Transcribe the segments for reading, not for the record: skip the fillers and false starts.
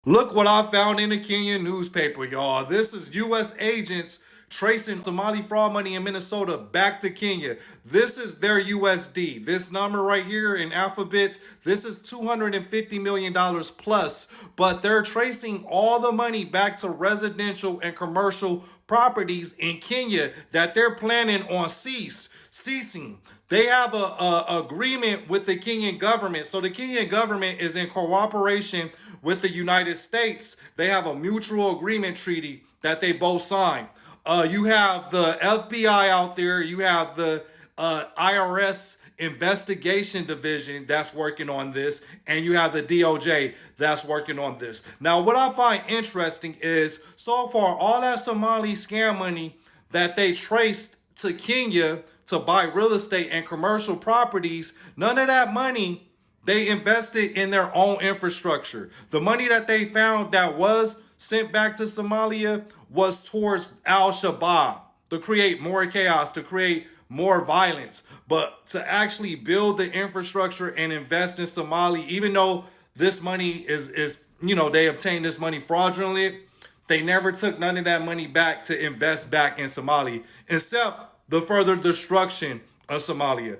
Look what I found in a Kenyan newspaper, y'all. This is U.S. agents tracing Somali fraud money in Minnesota back to Kenya. This is their USD. This number right here in alphabets, this is $250 million plus, but they're tracing all the money back to residential and commercial properties in Kenya that they're planning on ceasing. They have a agreement with the Kenyan government. So the Kenyan government is in cooperation with the United States. They have a mutual agreement treaty that they both signed. You have the FBI out there. You have the IRS investigation division that's working on this, and you have the DOJ that's working on this. Now, what I find interesting is so far all that Somali scam money that they traced to Kenya to buy real estate and commercial properties, none of that money they invested in their own infrastructure. The money that they found that was sent back to Somalia was towards Al-Shabaab to create more chaos, to create more violence. But to actually build the infrastructure and invest in Somali, even though this money is they obtained this money fraudulently, they never took none of that money back to invest back in Somali, except the further destruction of Somalia.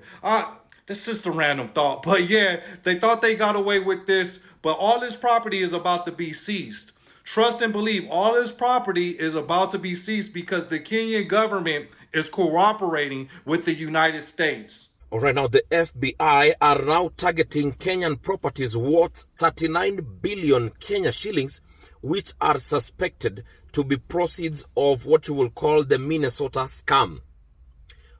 That's just a random thought. But yeah, they thought they got away with this, but all this property is about to be seized. Trust and believe, all this property is about to be seized because the Kenyan government is cooperating with the United States. All right, now the FBI are now targeting Kenyan properties worth 39 billion Kenya shillings, which are suspected to be proceeds of what you will call the Minnesota scam.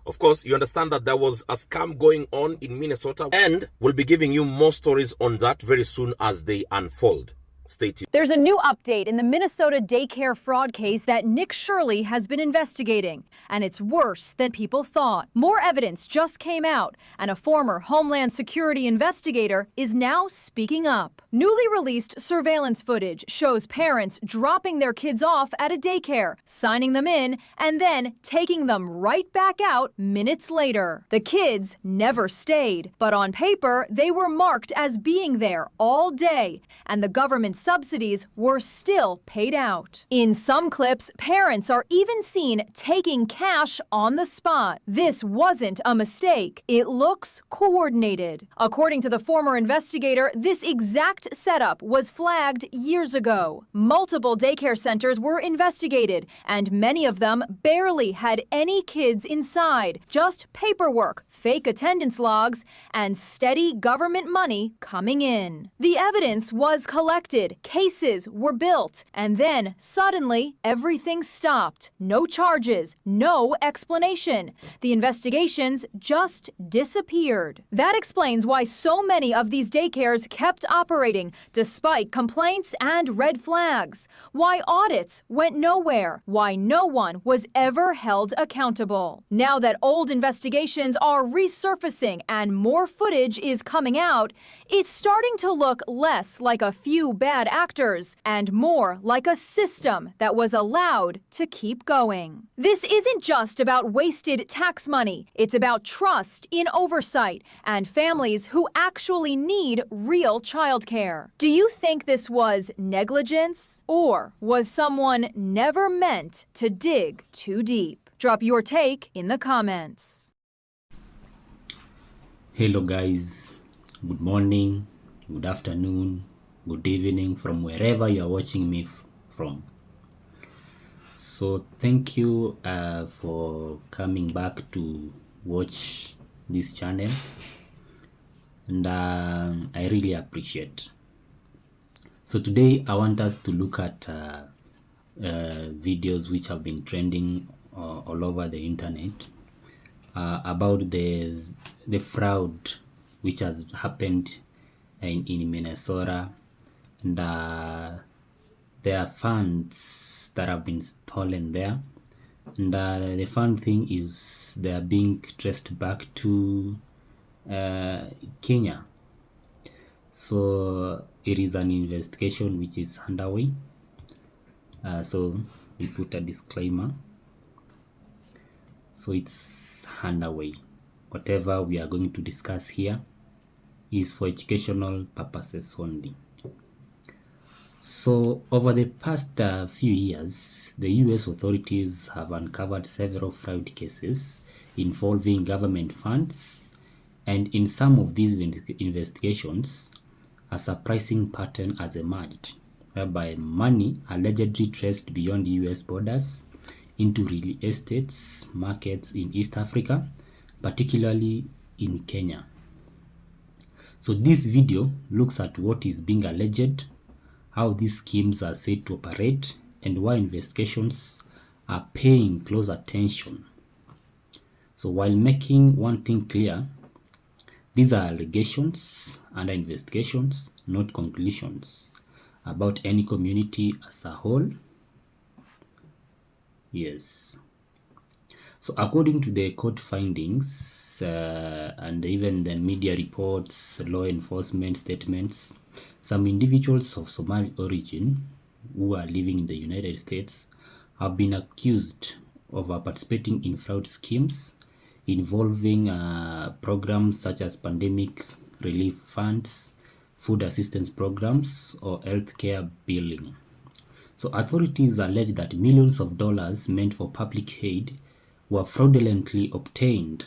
Of course, you understand that there was a scam going on in Minnesota, and we'll be giving you more stories on that very soon as they unfold. Stay tuned. There's a new update in the Minnesota daycare fraud case that Nick Shirley has been investigating, and it's worse than people thought. More evidence just came out, and a former Homeland Security investigator is now speaking up. Newly released surveillance footage shows parents dropping their kids off at a daycare, signing them in, and then taking them right back out minutes later. The kids never stayed, but on paper, they were marked as being there all day, and the government subsidies were still paid out. In some clips, parents are even seen taking cash on the spot. This wasn't a mistake. It looks coordinated. According to the former investigator, this exact setup was flagged years ago. Multiple daycare centers were investigated, and many of them barely had any kids inside, just paperwork, fake attendance logs, and steady government money coming in. The evidence was collected. Cases were built, and then suddenly everything stopped. No charges, no explanation. The investigations just disappeared. That explains why so many of these daycares kept operating despite complaints and red flags. Why audits went nowhere. Why no one was ever held accountable. Now that old investigations are resurfacing and more footage is coming out, it's starting to look less like a few bad actors and more like a system that was allowed to keep going. This isn't just about wasted tax money. It's about trust in oversight and families who actually need real childcare. Do you think this was negligence, or was someone never meant to dig too deep? Drop your take in the comments. Hello guys, good morning, good afternoon, good evening from wherever you are watching me from. So thank you for coming back to watch this channel, and I really appreciate. So today I want us to look at videos which have been trending all over the internet about the fraud which has happened in Minnesota, and there are funds that have been stolen there, and the fun thing is they are being traced back to Kenya. So it is an investigation which is underway. So we put a disclaimer. So it's underway. Whatever we are going to discuss here is for educational purposes only. So over the past few years, the US authorities have uncovered several fraud cases involving government funds, and in some of these investigations, a surprising pattern has emerged, whereby money allegedly traced beyond US borders into real estate markets in East Africa, particularly in Kenya. So this video looks at what is being alleged, how these schemes are said to operate, and why investigations are paying close attention. So while making one thing clear, these are allegations under investigations, not conclusions about any community as a whole. Yes. So according to the court findings and even the media reports, law enforcement statements, some individuals of Somali origin who are living in the United States have been accused of participating in fraud schemes involving programs such as pandemic relief funds, food assistance programs, or healthcare billing. So authorities allege that millions of dollars meant for public aid were fraudulently obtained,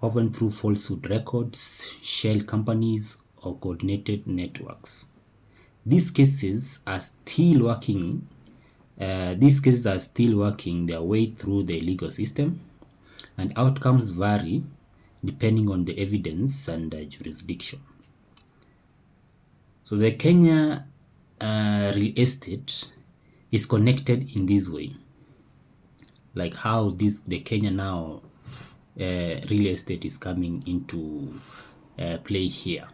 often through falsehood records, shell companies, or coordinated networks. These cases are still working. Their way through the legal system, and outcomes vary depending on the evidence and jurisdiction. So the Kenya real estate is connected in this way, like how the Kenya now real estate is coming into play here.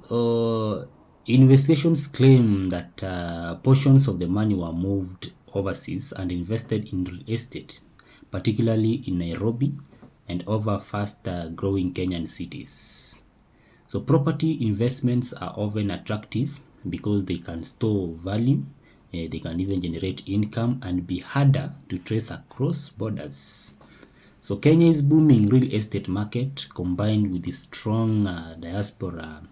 So investigations claim that portions of the money were moved overseas and invested in real estate, particularly in Nairobi and other fast-growing Kenyan cities. So property investments are often attractive because they can store value, they can even generate income and be harder to trace across borders. So Kenya's booming real estate market, combined with the strong diaspora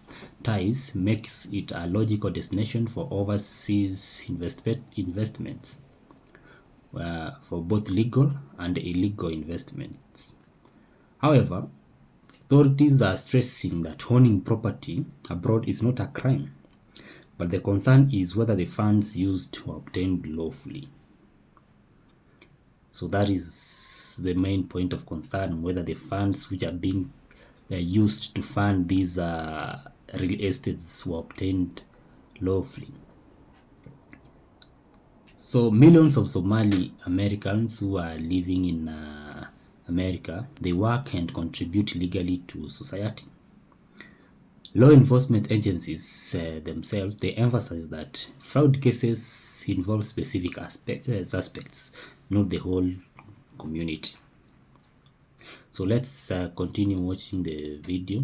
ties, makes it a logical destination for overseas investments, for both legal and illegal investments. However, authorities are stressing that owning property abroad is not a crime, but the concern is whether the funds used were obtained lawfully. So that is the main point of concern, whether the funds which are being used to fund these real estates were obtained lawfully. So millions of Somali Americans who are living in America, they work and contribute legally to society. Law enforcement agencies themselves, they emphasize that fraud cases involve specific suspects, not the whole community. So let's continue watching the video,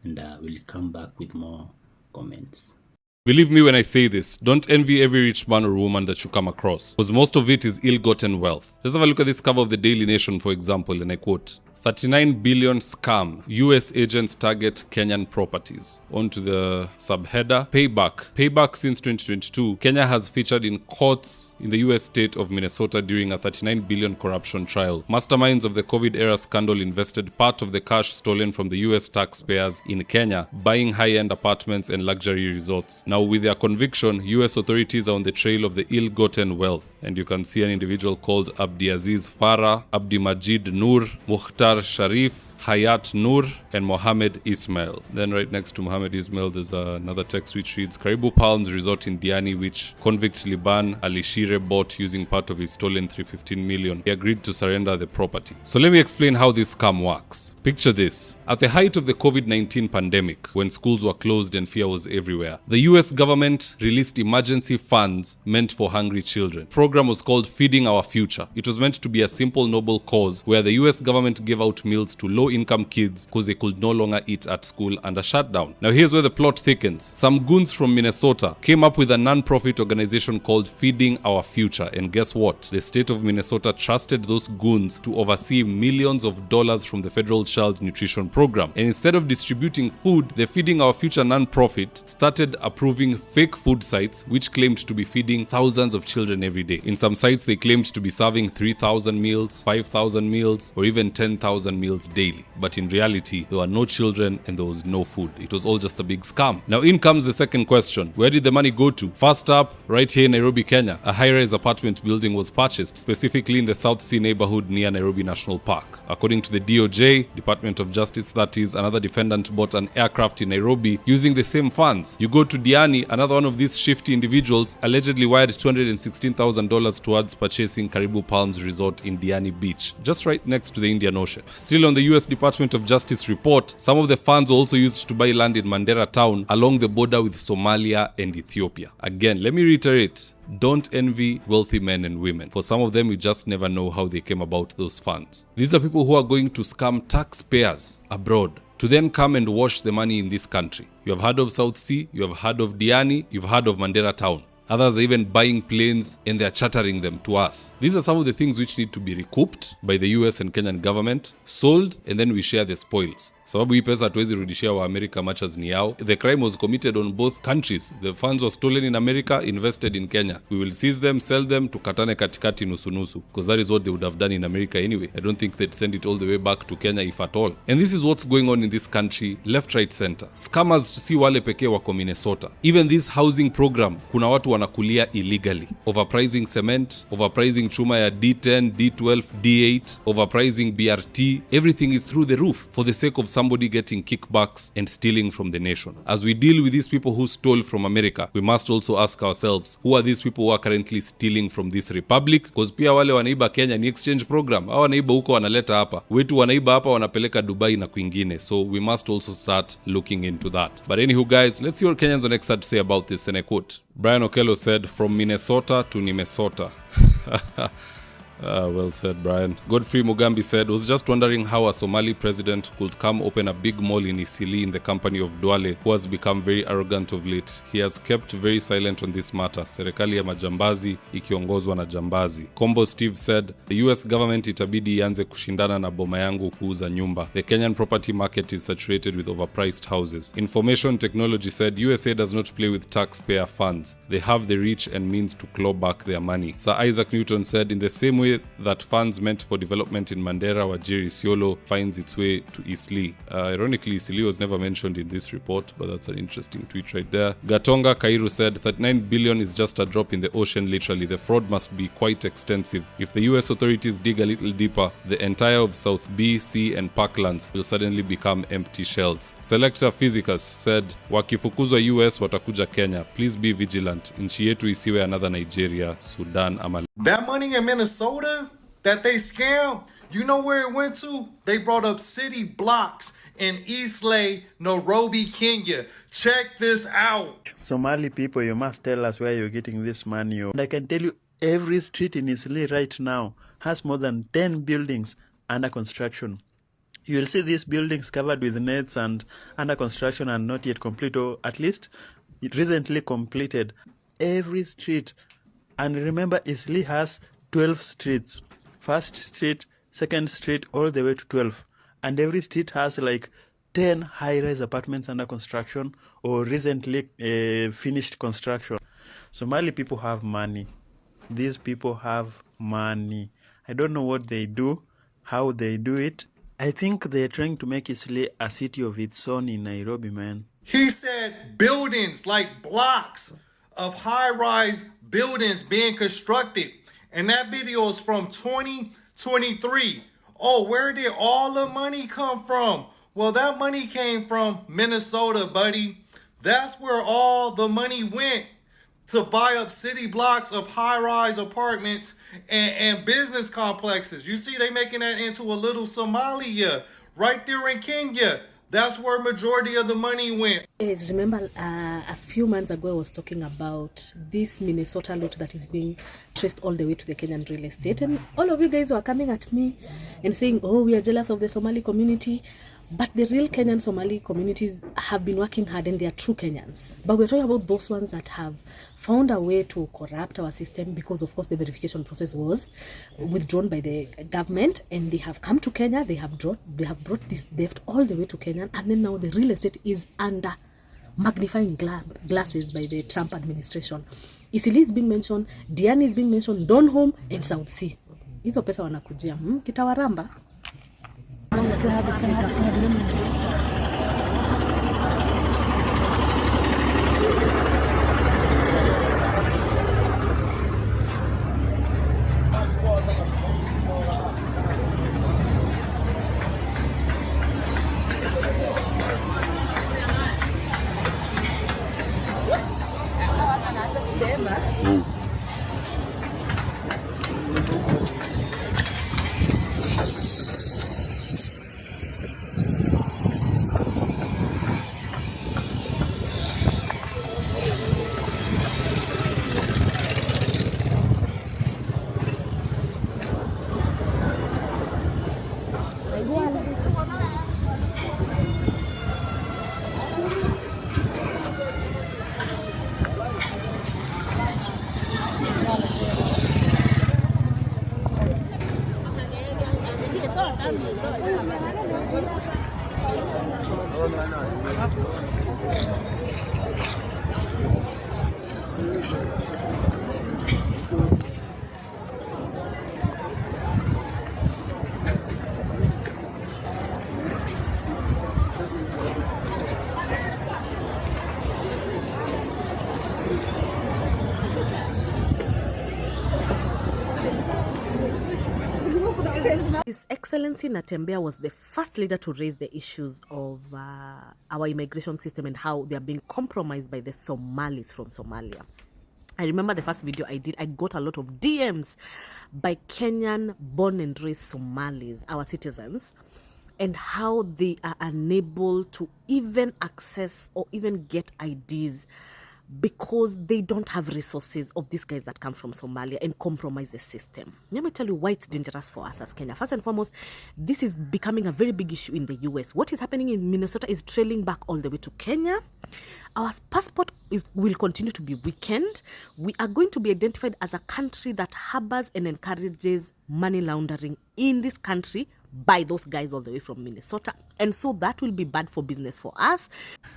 and we'll come back with more comments. Believe me when I say this, don't envy every rich man or woman that you come across, because most of it is ill-gotten wealth. Let's have a look at this cover of the Daily Nation, for example, and I quote, 39 billion scam. US agents target Kenyan properties. On to the subheader. Payback. Payback since 2022. Kenya has featured in courts in the US state of Minnesota during a 39 billion corruption trial. Masterminds of the COVID-era scandal invested part of the cash stolen from the US taxpayers in Kenya, buying high-end apartments and luxury resorts. Now, with their conviction, US authorities are on the trail of the ill-gotten wealth. And you can see an individual called Abdiaziz Farah, Abdimajid Noor, Mukhtar Sharif, Hayat Noor, and Mohammed Ismail. Then right next to Mohammed Ismail, there's another text which reads, Karibu Palms Resort in Diani, which convict Liban Alishire bought using part of his stolen 315 million. He agreed to surrender the property. So let me explain how this scam works. Picture this. At the height of the COVID-19 pandemic, when schools were closed and fear was everywhere, the US government released emergency funds meant for hungry children. The program was called Feeding Our Future. It was meant to be a simple, noble cause where the US government gave out meals to low low-income kids because they could no longer eat at school under shutdown. Now here's where the plot thickens. Some goons from Minnesota came up with a non-profit organization called Feeding Our Future, and guess what? The state of Minnesota trusted those goons to oversee millions of dollars from the federal child nutrition program. And instead of distributing food, the Feeding Our Future non-profit started approving fake food sites which claimed to be feeding thousands of children every day. In some sites, they claimed to be serving 3,000 meals, 5,000 meals, or even 10,000 meals daily. But in reality, there were no children and there was no food. It was all just a big scam. Now in comes the second question. Where did the money go to? First up, right here in Nairobi, Kenya, a high-rise apartment building was purchased, specifically in the South Sea neighborhood near Nairobi National Park. According to the DOJ, Department of Justice, that is, another defendant bought an aircraft in Nairobi using the same funds. You go to Diani, another one of these shifty individuals allegedly wired $216,000 towards purchasing Karibu Palms Resort in Diani Beach, just right next to the Indian Ocean. Still on the US Department of Justice report, some of the funds were also used to buy land in Mandera town along the border with Somalia and Ethiopia. Again, let me reiterate, don't envy wealthy men and women. For some of them, we just never know how they came about those funds. These are people who are going to scam taxpayers abroad to then come and wash the money in this country. You have heard of South Sea, you have heard of Diani, you've heard of Mandera town. Others are even buying planes and they're chartering them to us. These are some of the things which need to be recouped by the US and Kenyan government, sold, and then we share the spoils. Sababu hii pesa hatuwezi rudishia wa America much as ni yao. The crime was committed on both countries. The funds were stolen in America, invested in Kenya. We will seize them, sell them, tukatane katikati nusu-nusu. Because that is what they would have done in America anyway. I don't think they'd send it all the way back to Kenya if at all. And this is what's going on in this country, left, right, center. Scammers si wale pekee wako Minnesota. Even this housing program, kuna watu wanakulia illegally. Overpricing cement, overpricing chuma ya D10, D12, D8, overpricing BRT. Everything is through the roof for the sake of somebody getting kickbacks and stealing from the nation. As we deal with these people who stole from America, we must also ask ourselves, who are these people who are currently stealing from this republic? Because pia wale wanaiba Kenya ni exchange program. Hawa wanaiba huko wanaleta hapa. Wetu wanaiba hapa wanapeleka Dubai na kwingine. So we must also start looking into that. But anywho guys, let's see what Kenyans on X had to say about this, and I quote. Brian Okello said, "From Minnesota to Minnesota." Well said, Brian. Godfrey Mugambi said, "Was just wondering how a Somali president could come open a big mall in Isili in the company of Duale, who has become very arrogant of late. He has kept very silent on this matter. Serikali ya majambazi ikiongozwa na jambazi." Combo Steve said, "The US government itabidi ianze kushindana na boma yangu kuuza nyumba. The Kenyan property market is saturated with overpriced houses." Information Technology said, "USA does not play with taxpayer funds. They have the reach and means to claw back their money." Sir Isaac Newton said, "In the same way that funds meant for development in Mandera, Wajir, Isiolo finds its way to Isli." Ironically, Isli was never mentioned in this report, but that's an interesting tweet right there. Gatonga Kairu said, "39 billion is just a drop in the ocean, literally. The fraud must be quite extensive. If the US authorities dig a little deeper, the entire of South B, C, and Parklands will suddenly become empty shells." Selector Physicus said, "Wakifukuzwa US watakuja Kenya. Please be vigilant. Nchi yetu isiwe another Nigeria, Sudan, ama..." That money in Minnesota that they scammed, you know where it went to? They brought up city blocks in Eastleigh, Nairobi, Kenya. Check this out. Somali people, you must tell us where you're getting this money. And I can tell you, every street in Eastleigh right now has more than 10 buildings under construction. You will see these buildings covered with nets and under construction and not yet complete, or at least recently completed. Every street. And remember, Eastleigh has 12 streets. First street, second street, all the way to 12. And every street has like 10 high-rise apartments under construction or recently finished construction. Somali people have money. These people have money. I don't know what they do, how they do it. I think they're trying to make Eastleigh a city of its own in Nairobi, man. He said buildings, like blocks of high-rise buildings being constructed. And that video is from 2023. Oh, where did all the money come from? Well, that money came from Minnesota, buddy. That's where all the money went, to buy up city blocks of high-rise apartments and business complexes. You see, they making that into a little Somalia right there in Kenya. That's where majority of the money went. Yes, remember a few months ago I was talking about this Minnesota lot that is being traced all the way to the Kenyan real estate, and all of you guys were coming at me and saying, oh, we are jealous of the Somali community. But the real Kenyan Somali communities have been working hard and they are true Kenyans. But we're talking about those ones that have found a way to corrupt our system because, of course, the verification process was withdrawn by the government, and they have come to Kenya. They have brought this theft all the way to Kenya, and then now the real estate is under magnifying glasses by the Trump administration. Isili is being mentioned, Diani is being mentioned, Donholm and South Sea. Hizo pesa wanakujia kitawaramba. His Excellency Natembeya was the first leader to raise the issues of our immigration system and how they are being compromised by the Somalis from Somalia. I remember the first video I did, I got a lot of DMs by Kenyan born and raised Somalis, our citizens, and how they are unable to even access or even get IDs because they don't have resources of these guys that come from Somalia and compromise the system. Let me tell you why it's dangerous for us as Kenya. First and foremost, this is becoming a very big issue in the US. What is happening in Minnesota is trailing back all the way to Kenya. Our passport will continue to be weakened. We are going to be identified as a country that harbors and encourages money laundering in this country by those guys all the way from Minnesota. And so that will be bad for business for us.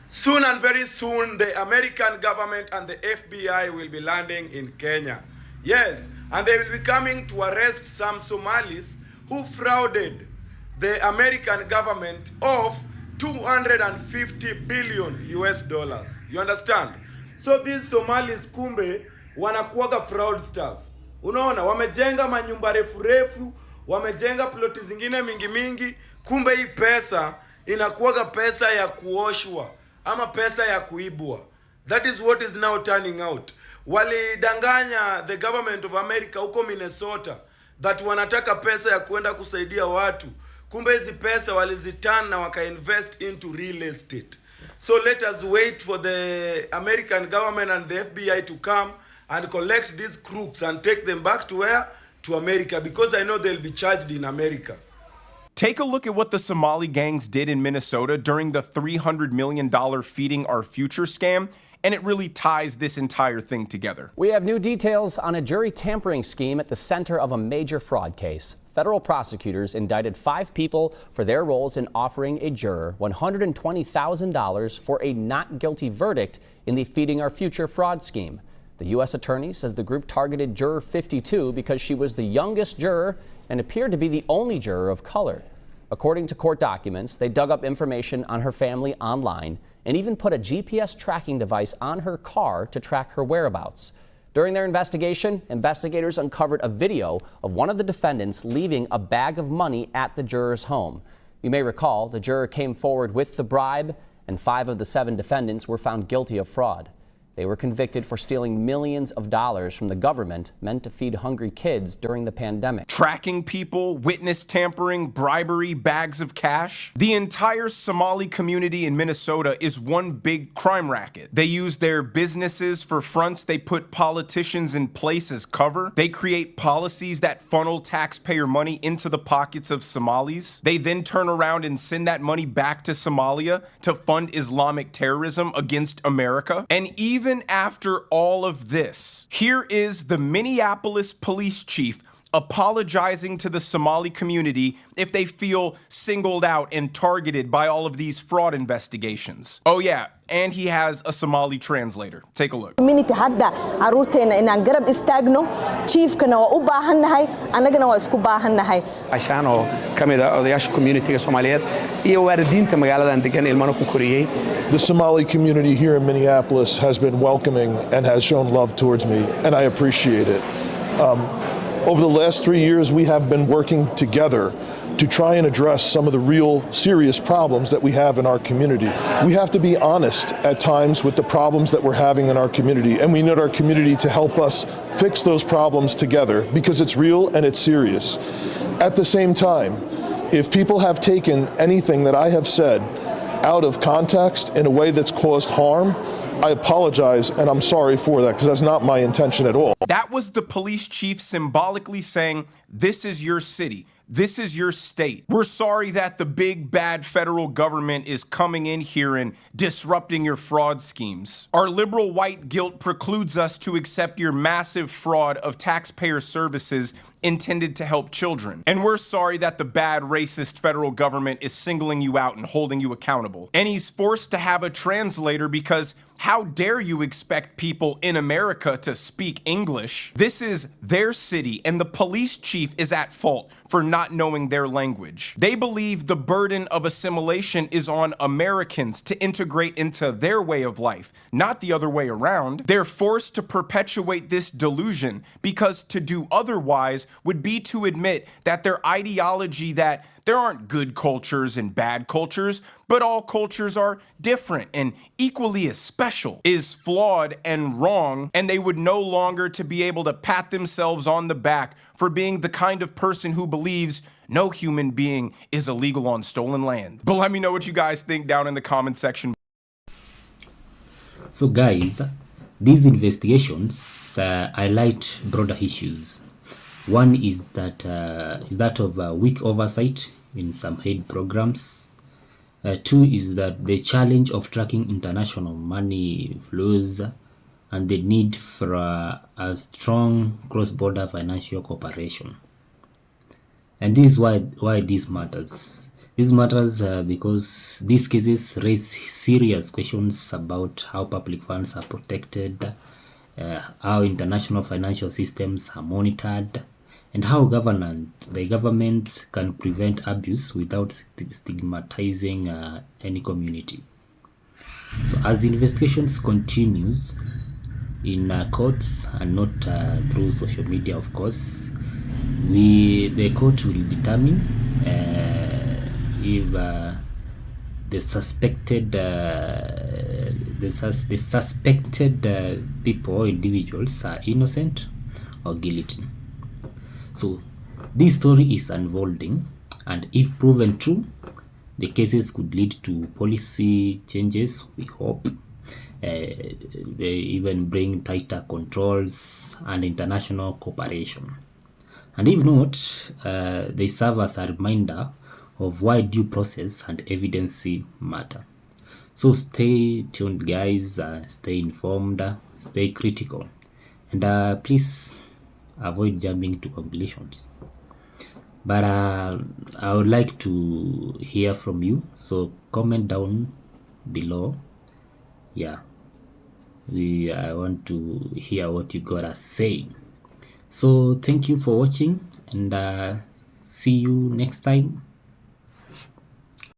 Soon and very soon, the American government and the FBI will be landing in Kenya. Yes, and they will be coming to arrest some Somalis who frauded the American government of 250 billion US dollars. You understand? So these Somalis kumbe wanakuwaga fraudsters. Unaona, wamejenga manyumba refu refu, wamejenga ploti zingine mingi mingi, kumbe hii pesa inakuwaga pesa ya kuoshwa ama pesa ya kuibwa. That is what is now turning out. Walidanganya the government of America huko Minnesota that wanataka pesa ya kuenda kusaidia watu. Kumbe hizi pesa waliziturn na waka-invest into real estate. So let us wait for the American government and the FBI to come and collect these crooks and take them back to where? To America, because I know they'll be charged in America. Take a look at what the Somali gangs did in Minnesota during the $300 million Feeding Our Future scam, and it really ties this entire thing together. We have new details on a jury tampering scheme at the center of a major fraud case. Federal prosecutors indicted 5 people for their roles in offering a juror $120,000 for a not guilty verdict in the Feeding Our Future fraud scheme. The U.S. attorney says the group targeted juror 52 because she was the youngest juror and appeared to be the only juror of color. According to court documents, they dug up information on her family online and even put a GPS tracking device on her car to track her whereabouts. During their investigation, investigators uncovered a video of one of the defendants leaving a bag of money at the juror's home. You may recall the juror came forward with the bribe, and 5 of the 7 defendants were found guilty of fraud. They were convicted for stealing millions of dollars from the government meant to feed hungry kids during the pandemic. Tracking people, witness tampering, bribery, bags of cash. The entire Somali community in Minnesota is one big crime racket. They use their businesses for fronts. They put politicians in place as cover. They create policies that funnel taxpayer money into the pockets of Somalis. They then turn around and send that money back to Somalia to fund Islamic terrorism against America. And even after all of this, here is the Minneapolis police chief apologizing to the Somali community if they feel singled out and targeted by all of these fraud investigations. Oh yeah, and he has a Somali translator. Take a look. Community hadda caruurteena inaan garab istaagno chiefkana waa u baahannahay annagana waa isku baahannahay عشان oo kamid ah odayaasha community-ga Soomaaliyeed iyo waalidiinta magaaladan degan ilmana ku koriyay. The Somali community here in Minneapolis has been welcoming and has shown love towards me, and I appreciate it. Over the last 3 years, we have been working together to try and address some of the real serious problems that we have in our community. We have to be honest at times with the problems that we're having in our community, and we need our community to help us fix those problems together because it's real and it's serious. At the same time, if people have taken anything that I have said out of context in a way that's caused harm, I apologize, and I'm sorry for that, because that's not my intention at all. That was the police chief symbolically saying, this is your city. This is your state. We're sorry that the big bad federal government is coming in here and disrupting your fraud schemes. Our liberal white guilt precludes us to accept your massive fraud of taxpayer services intended to help children. And we're sorry that the bad racist federal government is singling you out and holding you accountable. And he's forced to have a translator because how dare you expect people in America to speak English? This is their city, and the police chief is at fault for not knowing their language. They believe the burden of assimilation is on Americans to integrate into their way of life, not the other way around. They're forced to perpetuate this delusion because to do otherwise would be to admit that their ideology that there aren't good cultures and bad cultures, but all cultures are different and equally as special, is flawed and wrong, and they would no longer to be able to pat themselves on the back for being the kind of person who believes no human being is illegal on stolen land. But let me know what you guys think down in the comment section. So guys, these investigations highlight broader issues. One is that of weak oversight in some aid programs. Two is that the challenge of tracking international money flows and the need for a strong cross-border financial cooperation. And this is why this matters. This matters because these cases raise serious questions about how public funds are protected, how international financial systems are monitored, and how the government can prevent abuse without stigmatizing any community. So as investigations continues in courts and not through social media, of course, the court will determine if the suspected people or individuals are innocent or guilty. So this story is unfolding, and if proven true, the cases could lead to policy changes, we hope. They even bring tighter controls and international cooperation. And if not, they serve as a reminder of why due process and evidence matter. So stay tuned, guys, stay informed, stay critical, and please avoid jumping to conclusions. But I would like to hear from you, so comment down below. Yeah, I want to hear what you gotta say. So thank you for watching, and see you next time.